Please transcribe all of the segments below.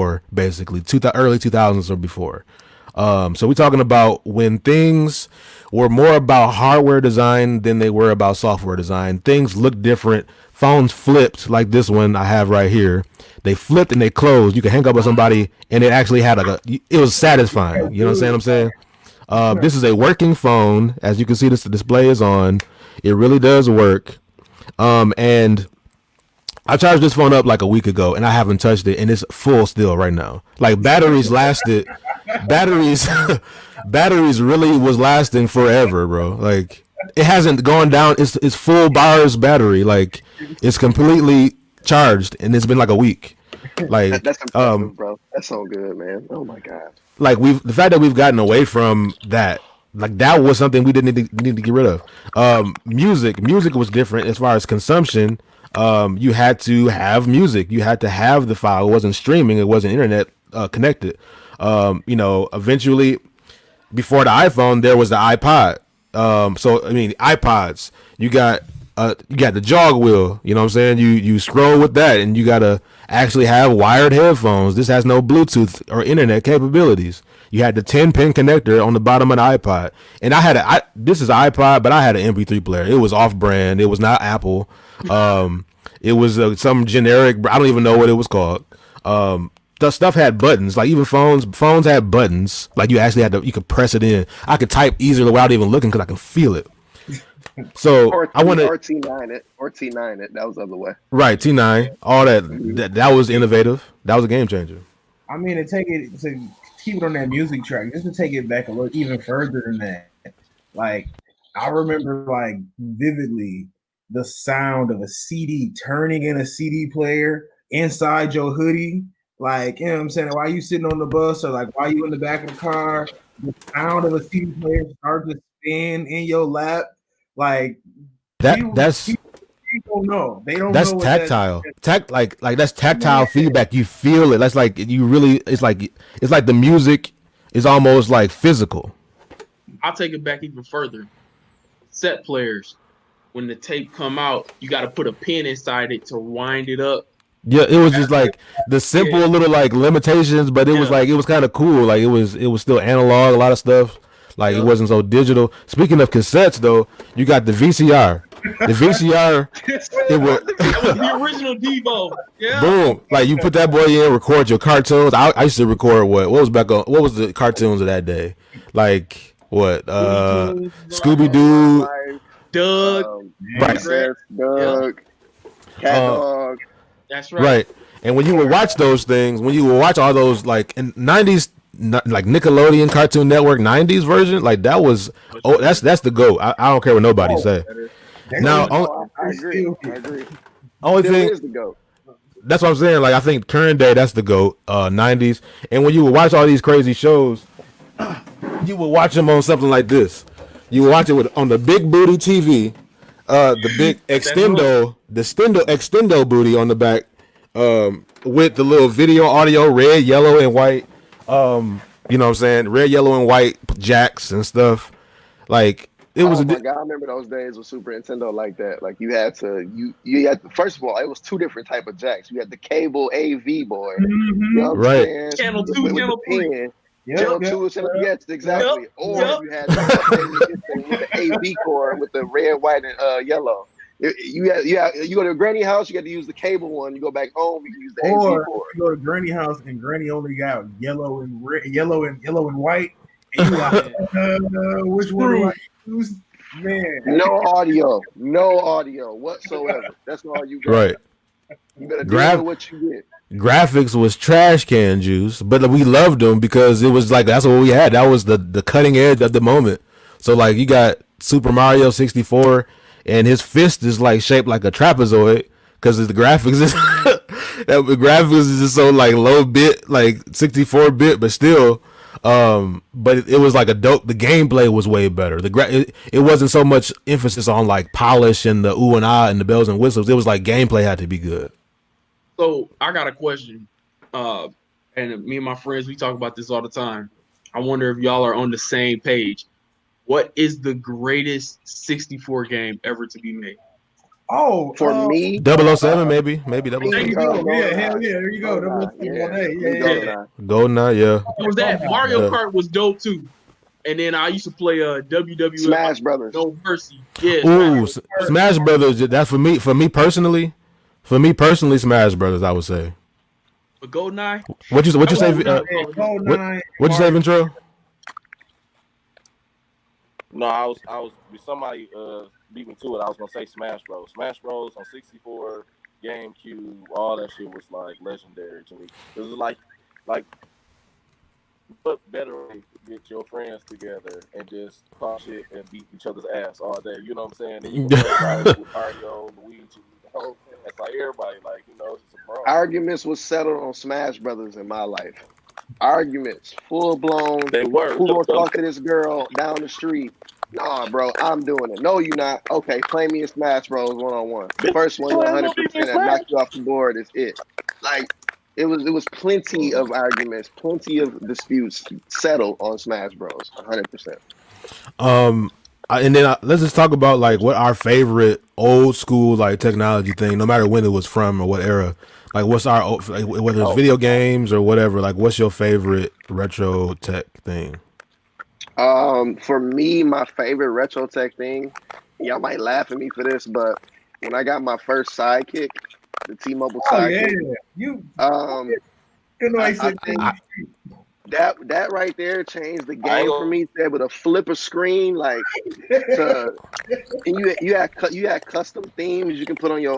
before, basically, early 2000s or before. So we're talking about when things were more about hardware design than they were about software design. Things looked different. Phones flipped like this one I have right here. They flipped and they closed. You could hang up with somebody and it actually had it was satisfying. You know what I'm saying? This is a working phone. As you can see, the display is on. It really does work. And I charged this phone up like a week ago and I haven't touched it and it's full still right now. Like batteries lasted. Batteries batteries really was lasting forever, bro. Like it hasn't gone down. It's full bars battery. Like it's completely charged and it's been like a week. Like That's impressive, bro. That's so good, man. Oh my god. like the fact that we've gotten away from that, like that was something we didn't need to get rid of. Music was different as far as consumption. You had to have music. You had to have the file. It wasn't streaming. It wasn't internet connected. Eventually, before the iPhone, there was the iPod. So I mean, iPods. You got the jog wheel. You know what I'm saying? You scroll with that, and you gotta actually have wired headphones. This has no Bluetooth or internet capabilities. You had the 10-pin connector on the bottom of the iPod, and this is iPod, but I had an MP3 player. It was off-brand. It was not Apple. It was some generic. I don't even know what it was called. The stuff had buttons. Like even phones had buttons. Like you actually you could press it in. I could type easily without even looking because I can feel it. So I want to T9 it. That was the other way. Right, T9. All that was innovative. That was a game changer. I mean, to keep it on that music track, just to take it back a little even further than that. Like I remember like vividly the sound of a CD turning in a CD player inside your hoodie. Like, you know what I'm saying? While you sitting on the bus or like while you in the back of the car, the sound of a CD player start to spin in your lap. Like that's people don't know. They don't that's know tactile. Like that's tactile feedback. You feel it. That's like you really it's like the music is almost like physical. I'll take it back even further. Set players. When the tape come out, you got to put a pin inside it to wind it up. Yeah, it was just like the simple little like limitations, but it was like it was kind of cool. Like it was still analog, a lot of stuff. Like it wasn't so digital. Speaking of cassettes, though, you got the VCR. The VCR, it was the original Devo. Yeah. Boom! Like you put that boy in, record your cartoons. I used to record what was the cartoons of that day? Like what? Scooby Doo, Doug, Doug, Cat Dog. That's right. Right. And when you would watch those things, when you would watch all those like in '90s, like Nickelodeon, Cartoon Network '90s version, like that was that's the GOAT. I don't care what nobody say. Now, I agree. Only thing is the GOAT. That's what I'm saying. Like I think current day, that's the GOAT. '90s, and when you would watch all these crazy shows, you would watch them on something like this. You would watch it on the big booty TV. The big extendo booty on the back, with the little video, audio, red, yellow, and white. You know what I'm saying? Red, yellow, and white jacks and stuff. Like it was. Oh my God, I remember those days with Super Nintendo like that. Like you had to first of all, it was two different type of jacks. You had the cable AV boy, you know what I'm saying? Channel 2, Channel 3. Channel 2, yes, exactly. Or you had the AV cord with the red, white, and yellow. You go to a granny house, you got to use the cable one. You go back home, you can use the AV cord. You go to granny house and granny only got yellow and red, yellow and white. And you like, which one do I use? Man, no audio whatsoever. That's all you got. Right. You better deal with what you get. Graphics was trash can juice, but we loved them because it was like that's what we had. That was the cutting edge of the moment. So like you got Super Mario 64, and his fist is like shaped like a trapezoid because the graphics is the graphics is just so like low bit, like 64-bit, but still. But it was like a dope. The gameplay was way better. It wasn't so much emphasis on like polish and the ooh and ah and the bells and whistles. It was like gameplay had to be good. So I got a question, and me and my friends, we talk about this all the time. I wonder if y'all are on the same page. What is the greatest 64 game ever to be made? Oh, For me, 007 maybe there 007. you go. Yeah, hell yeah. There you go. Yeah. GoldenEye, yeah. What was that? Mario Yeah. Kart was dope too. And then I used to play WWF Smash Brothers. No Mercy. Yeah, Ooh, Smash. Smash Brothers. That's for me. For me personally, Smash Brothers. I would say. But GoldenEye. What you say? GoldenEye. What you say, Ventro? No, I was somebody beat me to it. I was gonna say Smash Bros. Smash Bros on 64, GameCube, all that shit was like legendary to me. It was like what better way to get your friends together and just talk shit and beat each other's ass all day. You know what I'm saying? And you can play with Mario, Luigi, the whole thing. It's like everybody, like, you know, it's just a bro. Arguments was settled on Smash Brothers in my life. Arguments, full blown. They were. Who gonna talk to this girl down the street? Nah, bro, I'm doing it. No, you not. Okay, play me in Smash Bros. 1-on-1. The first one, 100% that knocked you off the board is it. Like, it was plenty of arguments, plenty of disputes settled on Smash Bros. 100%. And then let's just talk about like what our favorite old school like technology thing, no matter when it was from or what era. Like, what's our like, whether it's video games or whatever. Like, what's your favorite retro tech thing? For me, my favorite retro tech thing, y'all might laugh at me for this, but when I got my first sidekick, the T-Mobile sidekick, I think that right there changed the game for me. To be able to flip a screen, like, and you had custom themes you can put on your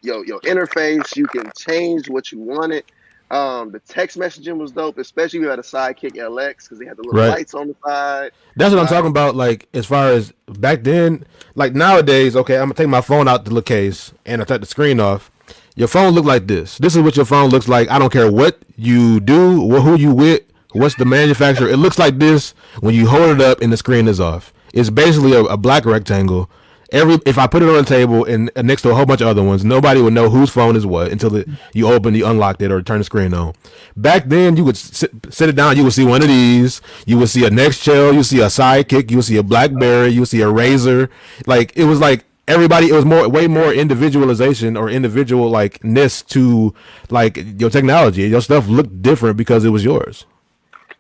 interface. You can change what you wanted. The text messaging was dope, especially if you had a Sidekick LX because they had the little lights on the side. That's what I'm talking about. Like, as far as back then, like nowadays, okay, I'm gonna take my phone out the little case and I take the screen off. Your phone look like this. This is what your phone looks like. I don't care what you do, who you with, what's the manufacturer. It looks like this when you hold it up and the screen is off. It's basically a black rectangle. If I put it on the table and next to a whole bunch of other ones, nobody would know whose phone is what until you unlocked it or turn the screen on. Back then, you would sit it down. You would see one of these. You would see a Nextel. You would see a Sidekick. You would see a BlackBerry. You would see a Razor. Like, it was like everybody. It was way more individualization or individual likeness to like your technology. Your stuff looked different because it was yours.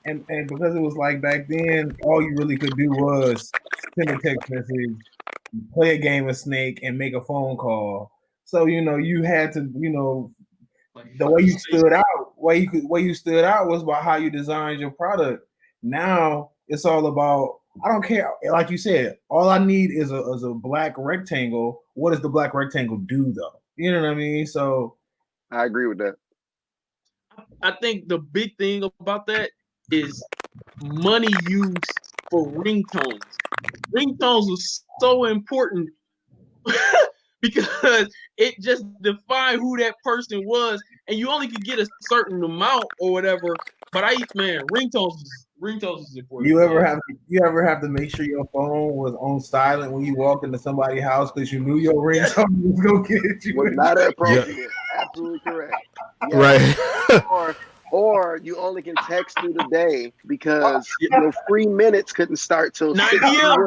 And because it was like back then, all you really could do was send a text message, play a game of Snake, and make a phone call. So you had to, the way you stood out, way you stood out was by how you designed your product. Now it's all about, I don't care. Like you said, all I need is a black rectangle. What does the black rectangle do though? You know what I mean? So I agree with that. I think the big thing about that is money used for ringtones. Ringtones was so important because it just defined who that person was, and you only could get a certain amount or whatever. But ringtones is important. You ever have to make sure your phone was on silent when you walked into somebody's house because you knew your ringtone was gonna get you? Was not appropriate. Yeah. Absolutely correct. Yeah. Right. Or you only can text through the day because your free minutes couldn't start till 6 p.m.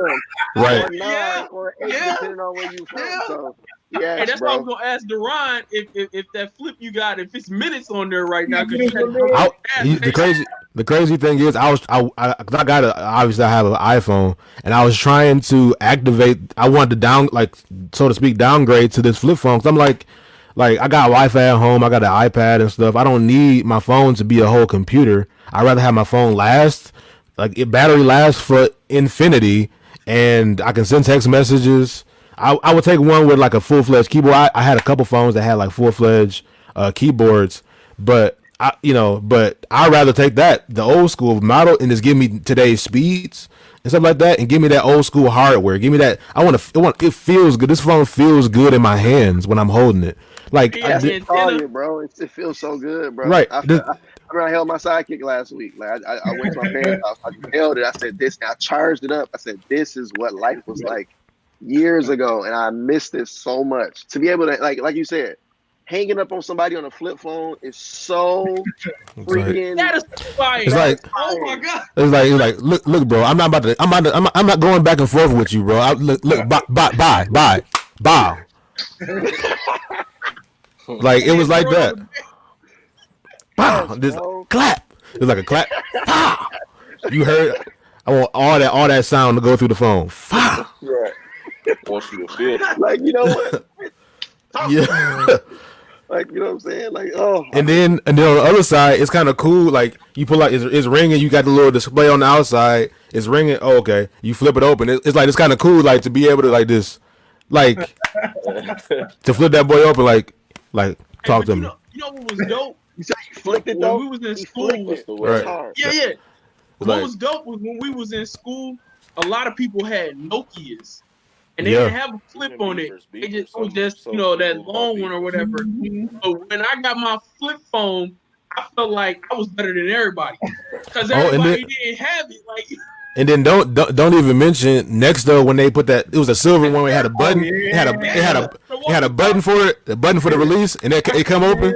Right. Or 9 or 8, depending on where you from. So, yes, and that's why I was gonna ask Duran if that flip you got, if it's minutes on there right now. The crazy thing is, I obviously I have an iPhone, and I was trying to activate. I wanted to so to speak, downgrade to this flip phone. Cause I'm like I got Wi-Fi at home, I got an iPad and stuff. I don't need my phone to be a whole computer. I'd rather have my phone last, battery lasts for infinity, and I can send text messages. I would take one with like a full-fledged keyboard. I had a couple phones that had like full-fledged keyboards, but I'd rather take the old school model and just give me today's speeds and stuff like that, and give me that old school hardware. Give me that. It feels good. This phone feels good in my hands when I'm holding it. Like, bro. It feels so good, bro. Right. I held my Sidekick last week. Like, I went to my parents' house. I held it. I said, I charged it up. I said, this is what life was like years ago, and I missed this so much. To be able to, like you said, hanging up on somebody on a flip phone is so freaking. That is fire. It's like, oh my god. It's like, look, bro. I'm not going back and forth with you, bro. Look, bye. Bow. Like it was like that. Bow. Yes, This bro. clap. It was like a clap. Bow. You heard? I want all that sound to go through the phone. Bow. Right. Want you to feel. Like, you know what? Yeah. Like, you know what I'm saying? Like, oh. And then on the other side, it's kind of cool. Like you pull out, it's ringing. You got the little display on the outside. It's ringing. Oh, okay. You flip it open. It's like it's kind of cool. Like to be able to like this, like to flip that boy open. Like talk to me. You know what was dope? You said you flicked it When though? we was in He school, flicked it. Right. Hard. yeah. What Like- was dope was when we was in school, a lot of people had Nokias. And they Yeah. didn't have a flip on it. It was just, you know, that long one or whatever. But when I got my flip phone, I felt like I was better than everybody. Because and everybody then- didn't have it. Like, And then don't even mention next though when they put that, it was a silver one where it had a button. It had a button for it, the button for the release, and it come open.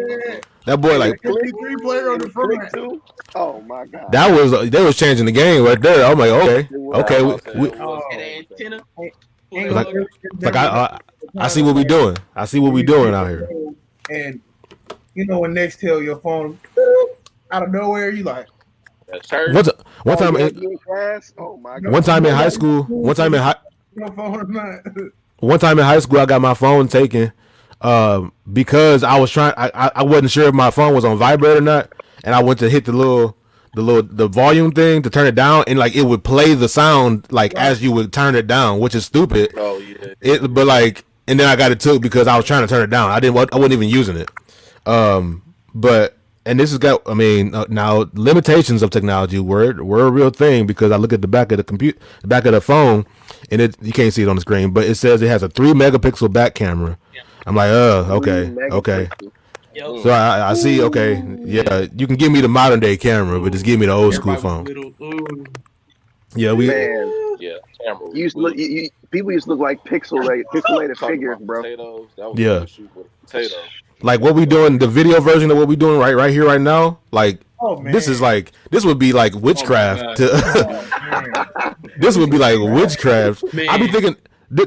That boy like MP3 player on the Flick front. too? Oh my god. that was they was changing the game right there. I'm like okay. Oh. and the antenna. Like I see what we doing. I see what we doing out here. And you know when Nextel your phone out of nowhere, you like That's church. One time you in class? Oh my god. one time in high school, your phone or not. one time in high school, I got my phone taken because I was trying. I wasn't sure if my phone was on vibrate or not, and I went to hit the volume thing to turn it down, and like it would play the sound like as you would turn it down, which is stupid. Oh yeah. But like, and then I got it took because I was trying to turn it down. I wasn't even using it. But and this has got. I mean, now limitations of technology were a real thing because I look at the back of the back of the phone, and you can't see it on the screen, but it says it has a 3 megapixel back camera. Yeah. I'm like, okay. Yo, So I see. Okay, yeah, you can give me the modern day camera, but just give me the old school phone. Yeah, Man, Yeah. Camera. you used to look, people used to look like pixelated figures, bro. Potatoes. That was Yeah. a shoot with potatoes. like what we doing, the video version of what we doing right here right now. Like Oh man. this would be like witchcraft. This would be like witchcraft. Man. I be thinking.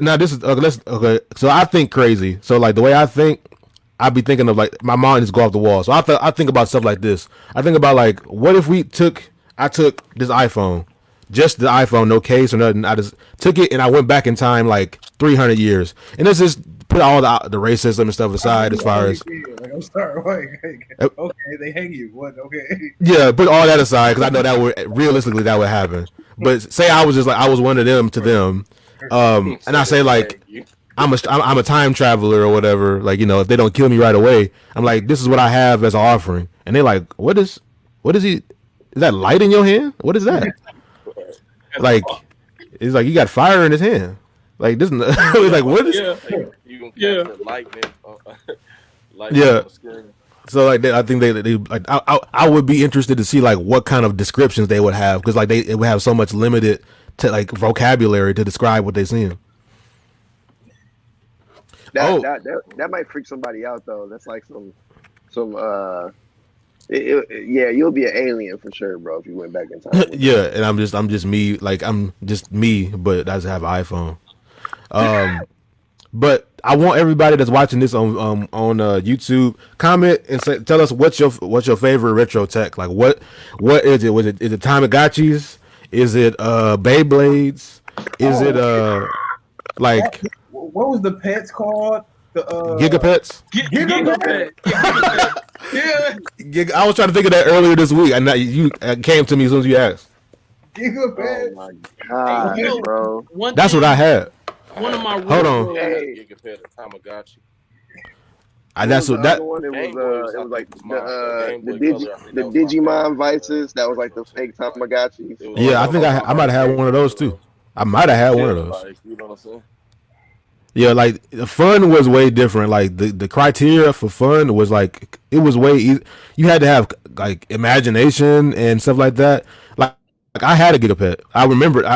Now this is okay. So I think crazy. So like the way I think, I be thinking of like my mind just go off the wall. So I think about stuff like this. I think about like what if I took this iPhone, just the iPhone, no case or nothing. I just took it and I went back in time like 300 years, and let's just put all the racism and stuff aside as far as like, I'm sorry. Like, okay, they hang you. What? Okay. yeah, put all that aside because I know that would realistically that would happen. But say I was just like I was one of them to them, and I say like I'm a time traveler or whatever. Like, you know, if they don't kill me right away, I'm like, this is what I have as an offering, and they're like, what is he? Is that light in your hand? What is that? Like, it's like you got fire in his hand. Like this, like what is? Yeah. You can Yeah. capture lightning. Yeah. On the screen. So like I think they like I would be interested to see like what kind of descriptions they would have because like they would have so much limited to like vocabulary to describe what they're seeing. That might freak somebody out though. That's like some yeah, you'll be an alien for sure, bro, if you went back in time. Yeah, and I'm just me, like I'm just me, but I just have an iPhone. But I want everybody that's watching this on YouTube comment and tell us what's your favorite retro tech. Like what is it? Is it Tamagotchis? Is it Beyblades? Is it like what was the pets called? The Gigapets? Gigapet. Yeah. I was trying to think of that earlier this week, and you came to me as soon as you asked. Oh Gigapet. my god, Hey, you know, bro. That's what I had. One of my Hold on. Hey. Gigapet or Tamagotchi. That's what that. One, it Game was Boy it was like Game Boy the Color, I think that was my Digimon Vices. That was like the fake Tamagotchis. It was Yeah, I think I might have had one of those too. I might have had one of those. Like, you know what I'm saying? Yeah, like the fun was way different. Like the criteria for fun was like it was way easy. You had to have like imagination and stuff like that. Like I had a Gigapet. I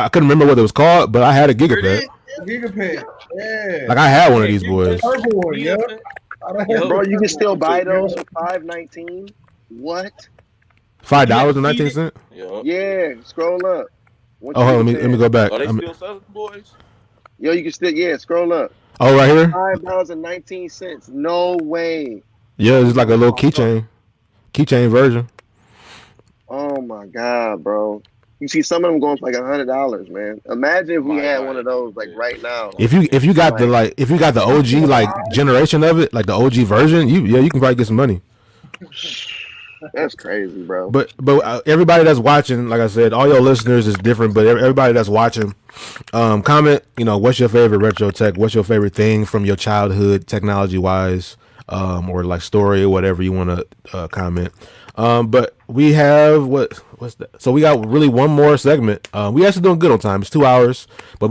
couldn't remember what it was called, but I had a Gigapet. Gigapet. Yeah. Like I had one of these boys. Purple one, yeah. Bro, you can still buy those for $5.19. What? $5.19. Yeah. Yeah, scroll up. Oh, hold on, let me go back. Are they still selling boys? Yo, you can still scroll up. Oh, right here. $5.19. No way. Yeah, Oh it's like a little my God. keychain version. Oh my God, bro. You see some of them going for like $100, man. Imagine if we Might had not one of even those like fit. right now. If you got the Like if you got the OG like generation of it, like the OG version, you can probably get some money. that's crazy, bro. But everybody that's watching, like I said, all your listeners is different. But everybody that's watching, comment. What's your favorite retro tech? What's your favorite thing from your childhood, technology wise, or like story or whatever you want to comment. But we have what's that? So we got really one more segment. We actually doing good on time. It's 2 hours, but we